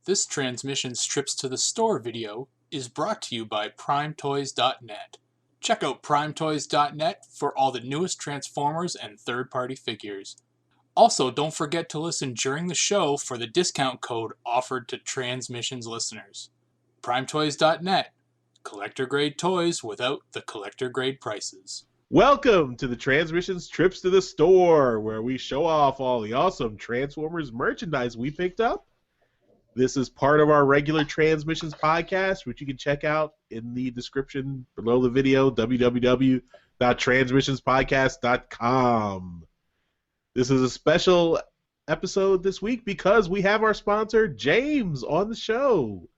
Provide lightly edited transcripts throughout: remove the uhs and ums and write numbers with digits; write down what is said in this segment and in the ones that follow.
This Transmissions Trips to the Store video is brought to you by PrimeToys.net. Check out PrimeToys.net for all the newest Transformers and third-party figures. Also, don't forget to listen during the show for the discount code offered to Transmissions listeners. PrimeToys.net. Collector-grade toys without the collector-grade prices. Welcome to the Transmissions Trips to the Store, where we show off all the awesome Transformers merchandise we picked up. This is part of our regular Transmissions podcast, which you can check out in the description below the video, www.transmissionspodcast.com. This is a special episode this week because we have our sponsor, James, on the show.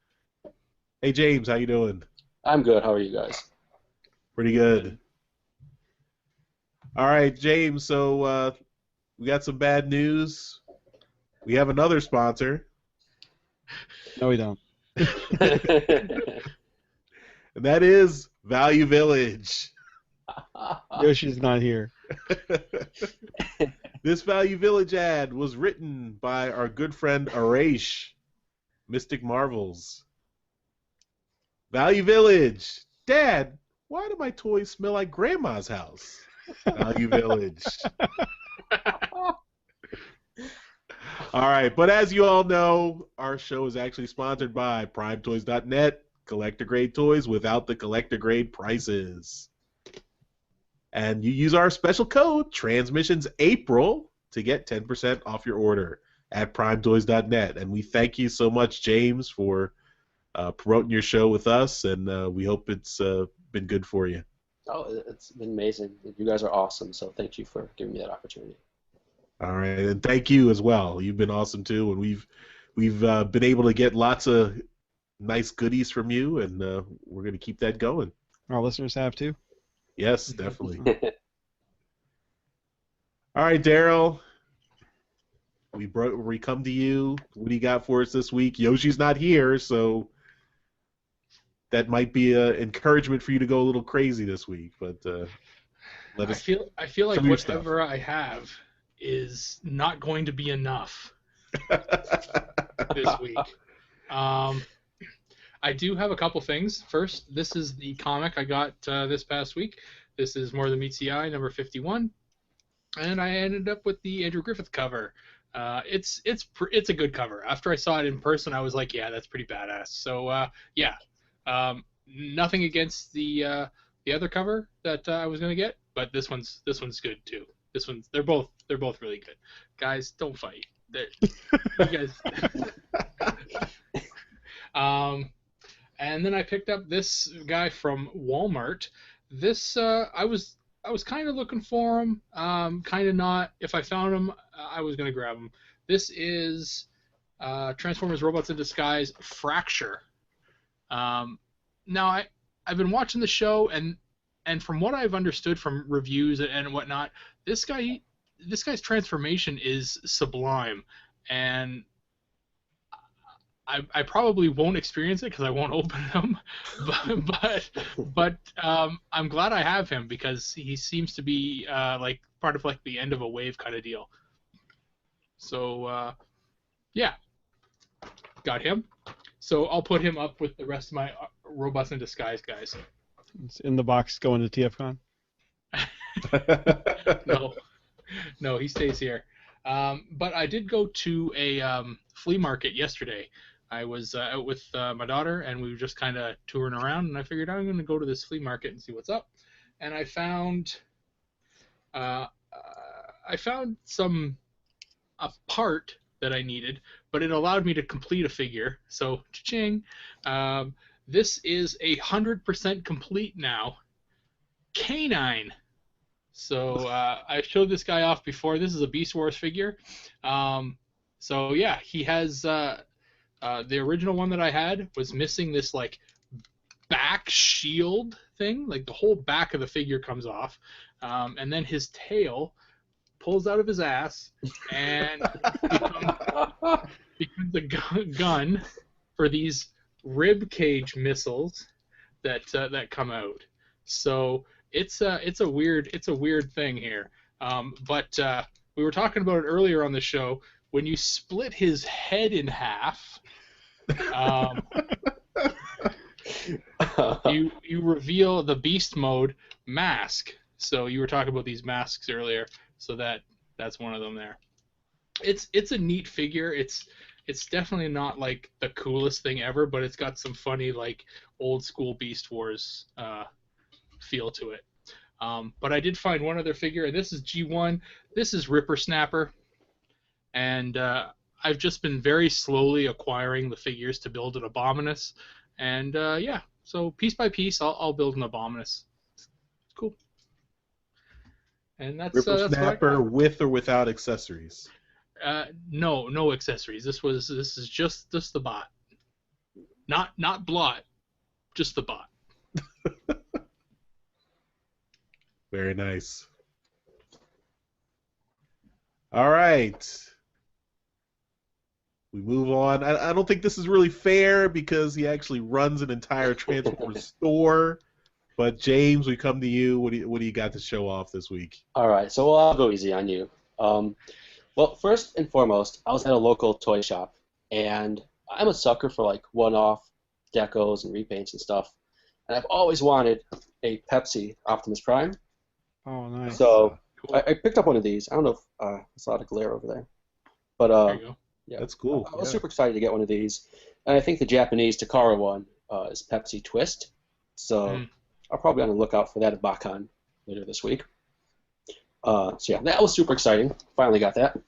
Hey, James, how you doing? I'm good. How are you guys? Pretty good. All right, James, so we got some bad news. We have another sponsor. No, we don't. And that is Value Village. Yoshi's not here. This Value Village ad was written by our good friend Arash, Mystic Marvels. Value Village. Dad, why do my toys smell like Grandma's house? Value Village. All right, but as you all know, our show is actually sponsored by PrimeToys.net, collector-grade toys without the collector-grade prices. And you use our special code, TransmissionsApril, to get 10% off your order at PrimeToys.net. And we thank you so much, James, for promoting your show with us, and we hope it's been good for you. Oh, it's been amazing. You guys are awesome, so thank you for giving me that opportunity. All right, and thank you as well. You've been awesome too, and we've been able to get lots of nice goodies from you, and we're going to keep that going. Our listeners have too. Yes, definitely. All right, Darryl, we come to you. What do you got for us this week? Yoshi's not here, so that might be an encouragement for you to go a little crazy this week. But let us. I feel like whatever I have is not going to be enough this week. I do have a couple things. First, this is the comic I got this past week. This is More Than Meets the Eye, number 51, and I ended up with the Andrew Griffith cover. It's a good cover. After I saw it in person, I was like, yeah, that's pretty badass. So yeah, nothing against the other cover that I was gonna get, but this one's good too. They're both really good. Guys, don't fight. You guys. And then I picked up this guy from Walmart. This I was kind of looking for him, kind of not. If I found him, I was gonna grab him. This is Transformers: Robots in Disguise Fracture. Now I've been watching the show, and from what I've understood from reviews and whatnot, this guy's transformation is sublime, and I probably won't experience it because I won't open him, but I'm glad I have him because he seems to be like part of like the end of a wave kind of deal. So yeah, got him. So I'll put him up with the rest of my Robots in Disguise guys. It's in the box going to TFCon. No, he stays here. But I did go to a flea market yesterday. I was out with my daughter, and we were just kind of touring around, and I figured I'm going to go to this flea market and see what's up. And I found a part that I needed, but it allowed me to complete a figure. So, cha-ching. This is 100% complete now. Canine. So I showed this guy off before. This is a Beast Wars figure. So yeah, he has the original one that I had was missing this like back shield thing. Like the whole back of the figure comes off, and then his tail pulls out of his ass and becomes a gun for these rib cage missiles that come out. So it's a weird thing here. But we were talking about it earlier on the show. When you split his head in half, Um, you reveal the beast mode mask. So you were talking about these masks earlier. So that's one of them there. It's a neat figure. It's definitely not like the coolest thing ever, but it's got some funny like old school Beast Wars feel to it. But I did find one other figure, and this is G1. This is Ripper Snapper, and I've just been very slowly acquiring the figures to build an Abominus, and yeah, so piece by piece, I'll build an Abominus. It's cool. And that's Ripper that's what I Snapper got. with or without accessories. No accessories. This is just the bot, not blot, just the bot. Very nice. All right. We move on. I don't think this is really fair because he actually runs an entire Transformers store. But James, we come to you. What do you got to show off this week? All right, so I'll go easy on you. Well, first and foremost, I was at a local toy shop, and I'm a sucker for like one-off decos and repaints and stuff. And I've always wanted a Pepsi Optimus Prime. Oh, nice. So Cool. I picked up one of these. I don't know if there's a lot of glare over there, but There you go. yeah, That's cool. I was Yeah. super excited to get one of these. And I think the Japanese Takara one is Pepsi Twist. So Mm. I'll probably be on the lookout for that at BotCon later this week. So yeah, that was super exciting. Finally got that.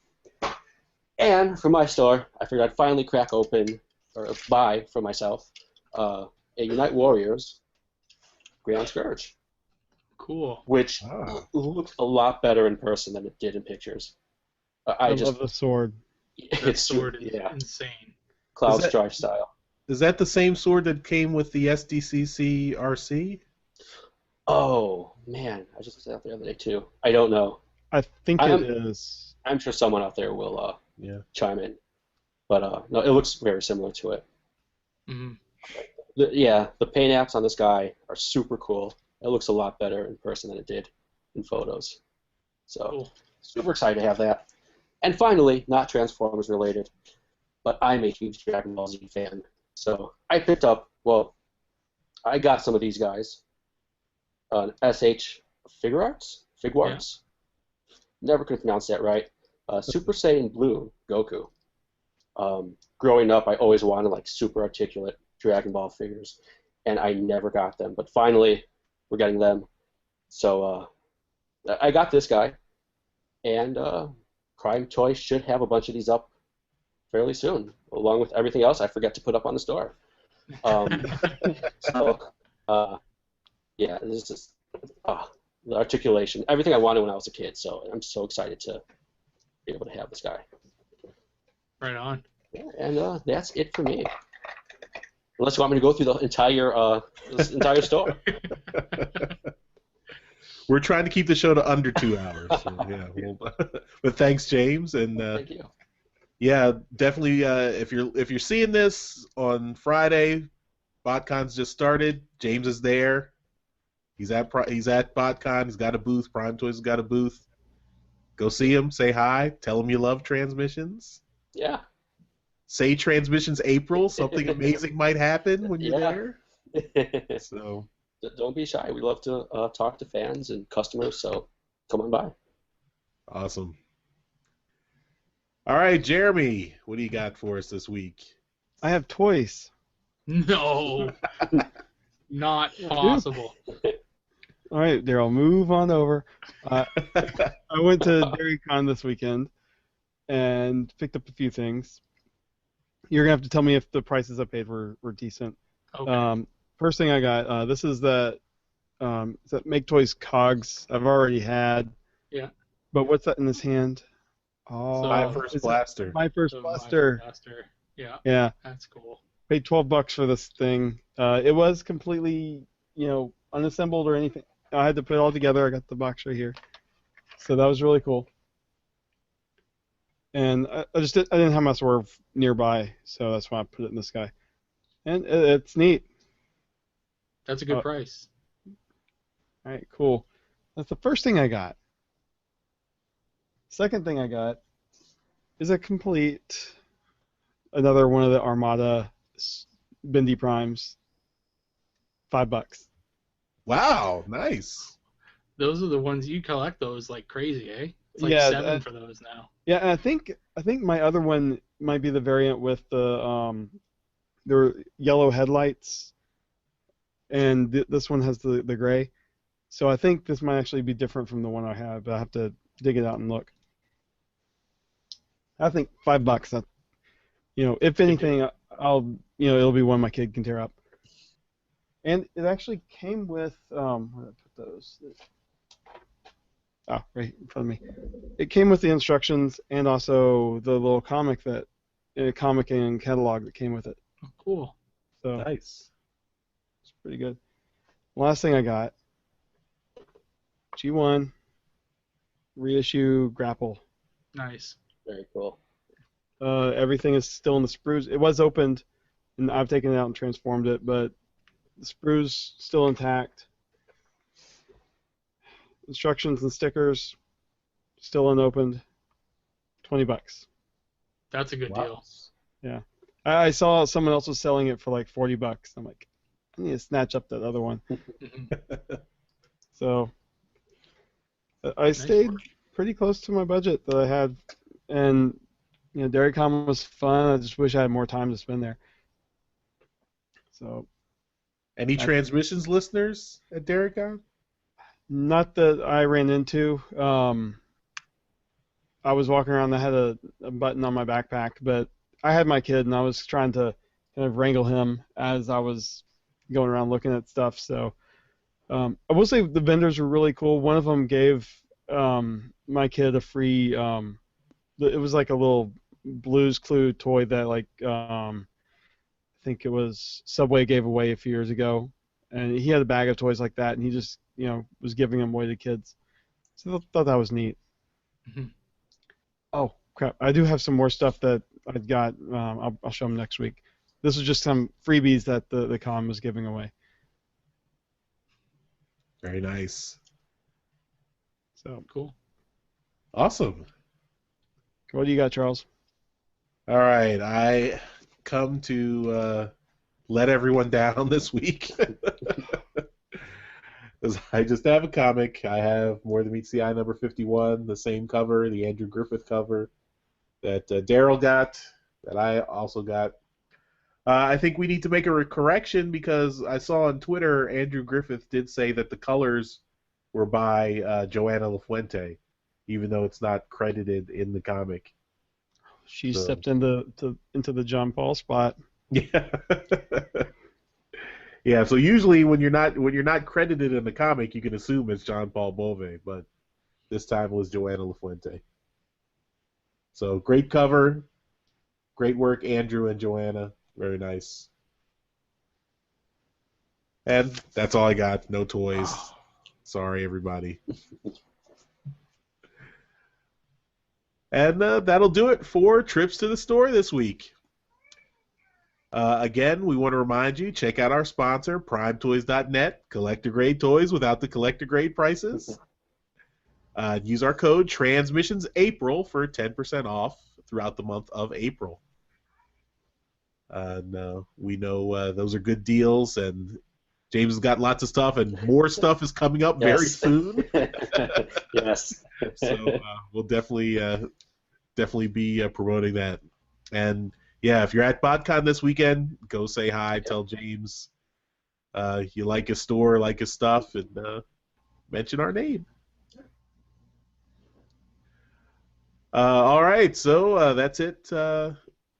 And for my store, I figured I'd finally crack open or buy for myself a Unite Warriors Grand Scourge, Cool. which Ah. looked a lot better in person than it did in pictures. I love the sword. That It's sword is yeah, insane. Cloud Is that- Strife style. Is that the same sword that came with the SDCC RC? Oh man, I just looked it up the other day too. I don't know. I think I'm- it is. I'm sure someone out there will Yeah. chime in. But no, it looks very similar to it. Hmm. The paint apps on this guy are super cool. It looks a lot better in person than it did in photos. So Cool. super excited to have that. And finally, not Transformers related, but I'm a huge Dragon Ball Z fan. So I picked up, well, I got some of these guys on SH Figuarts. Never could pronounce that right. Super Saiyan Blue Goku. Growing up, I always wanted like super articulate Dragon Ball figures, and I never got them. But finally, we're getting them. So I got this guy, and Prime Toys should have a bunch of these up fairly soon, along with everything else I forget to put up on the store. So yeah, this is the articulation, everything I wanted when I was a kid. So I'm so excited to be able to have this guy. Right on. Yeah, and that's it for me. Unless you want me to go through the entire this entire store. We're trying to keep the show to under 2 hours. So, yeah. But thanks, James, and Thank you. yeah, definitely. If you're seeing this on Friday, BotCon's just started. James is there. He's at BotCon. He's got a booth. Prime Toys has got a booth. Go see him. Say hi. Tell him you love Transmissions. Yeah. Say Transmissions April. Something amazing might happen when you're Yeah. there. So Don't be shy. We love to talk to fans and customers, so come on by. awesome. All right, Jeremy, what do you got for us this week? I have toys. No. Not possible. All right, Darryl, move on over. I went to Dairy Con this weekend and picked up a few things. You're gonna have to tell me if the prices I paid were decent. Okay. First thing I got, this is that Make Toys Cogs I've already had. Yeah. But what's that in his hand? Oh, My First is it Blaster. My First So Blaster. Blaster. Yeah, Yeah. that's cool. Paid $12 for this thing. It was completely, unassembled or anything. I had to put it all together. I got the box right here. So that was really cool. And I didn't have my Swerve nearby, so that's why I put it in this guy. And it's neat. That's a good price. All right, cool. That's the first thing I got. Second thing I got is another one of the Armada Bindi Primes. $5. Wow, nice. Those are the ones you collect those like crazy, eh? It's like Yeah, 7 for those now. Yeah, and I think my other one might be the variant with the yellow headlights, and this one has the gray. So I think this might actually be different from the one I have, but I have to dig it out and look. I think $5. That, if anything, it'll be one my kid can tear up. And it actually came with where did I put those? Oh, right in front of me. It came with the instructions and also the little comic and catalog that came with it. Oh, cool. So Nice. it's pretty good. Last thing I got, G1 reissue grapple. Nice. Very cool. Everything is still in the sprues. It was opened, and I've taken it out and transformed it, but the sprues still intact. Instructions and stickers still unopened. $20. That's a good Wow. deal. Yeah, I saw someone else was selling it for like $40. I'm like, I need to snatch up that other one. So I stayed pretty close to my budget that I had, and DairyCon was fun. I just wish I had more time to spend there. So Any Transmissions listeners at DairyCon? not that I ran into. I was walking around. I had a button on my backpack, but I had my kid, and I was trying to kind of wrangle him as I was going around looking at stuff. So I will say the vendors were really cool. One of them gave my kid a free. It was like a little Blue's Clue toy that I think it was Subway gave away a few years ago, and he had a bag of toys like that, and he just was giving them away to kids. So I thought that was neat. Mhm. Oh crap! I do have some more stuff that I've got. I'll show them next week. This is just some freebies that the con was giving away. Very nice. So Cool. Awesome. what do you got, Charles? All right, I come to let everyone down this week. 'Cause I just have a comic. I have More Than Meets the Eye number 51, the same cover, the Andrew Griffith cover that Darryl got, that I also got. I think we need to make a correction because I saw on Twitter Andrew Griffith did say that the colors were by Joanna LaFuente, even though it's not credited in the comic. She So- stepped into the John Paul spot. Yeah. Yeah, so usually when you're not credited in the comic, you can assume it's John Paul Bove, but this time it was Joanna LaFuente. So great cover, great work, Andrew and Joanna. Very nice. And that's all I got. No toys. Sorry, everybody. And that'll do it for Trips to the Store this week. Again, we want to remind you, check out our sponsor, PrimeToys.net, collector-grade toys without the collector-grade prices. Use our code TransmissionsApril for 10% off throughout the month of April. We know those are good deals, and James has got lots of stuff, and more stuff is coming up very Yes. soon. Yes. So we'll definitely be promoting that. And yeah, if you're at BotCon this weekend, go say hi, tell James you like his store, like his stuff, and mention our name. All right, so that's it.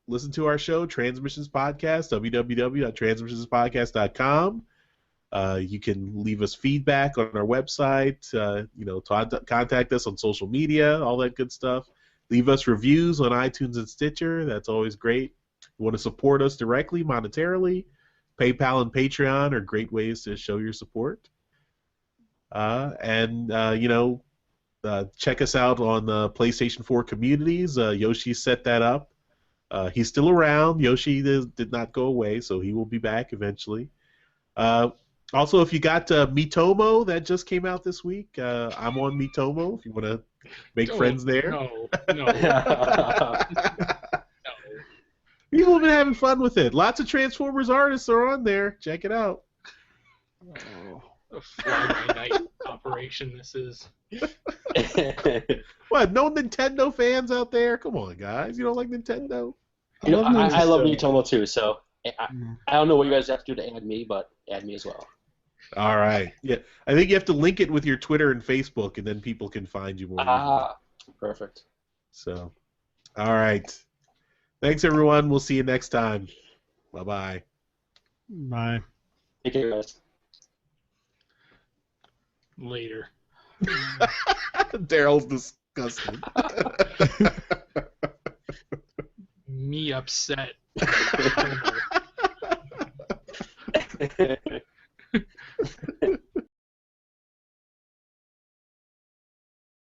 Listen to our show, Transmissions Podcast, www.transmissionspodcast.com. You can leave us feedback on our website, contact us on social media, all that good stuff. Leave us reviews on iTunes and Stitcher. That's always great. If you want to support us directly, monetarily, PayPal and Patreon are great ways to show your support. Check us out on the PlayStation 4 communities. Yoshi set that up. He's still around. Yoshi did not go away, so he will be back eventually. Also, if you got Mitomo, that just came out this week. I'm on Mitomo if you want to make friends there. No. People have been having fun with it. Lots of Transformers artists are on there. Check it out. Oh. A fly-by-night operation this is. What? No Nintendo fans out there? Come on, guys. You don't like Nintendo? You know, I love Nintendo. Nintendo too, so I don't know what you guys have to do to add me, but add me as well. All right. Yeah, I think you have to link it with your Twitter and Facebook, and then people can find you more easily. Ah, perfect. So, all right. Thanks, everyone. We'll see you next time. Bye-bye. Bye. Take care, guys. Later. Daryl's disgusted. Me upset.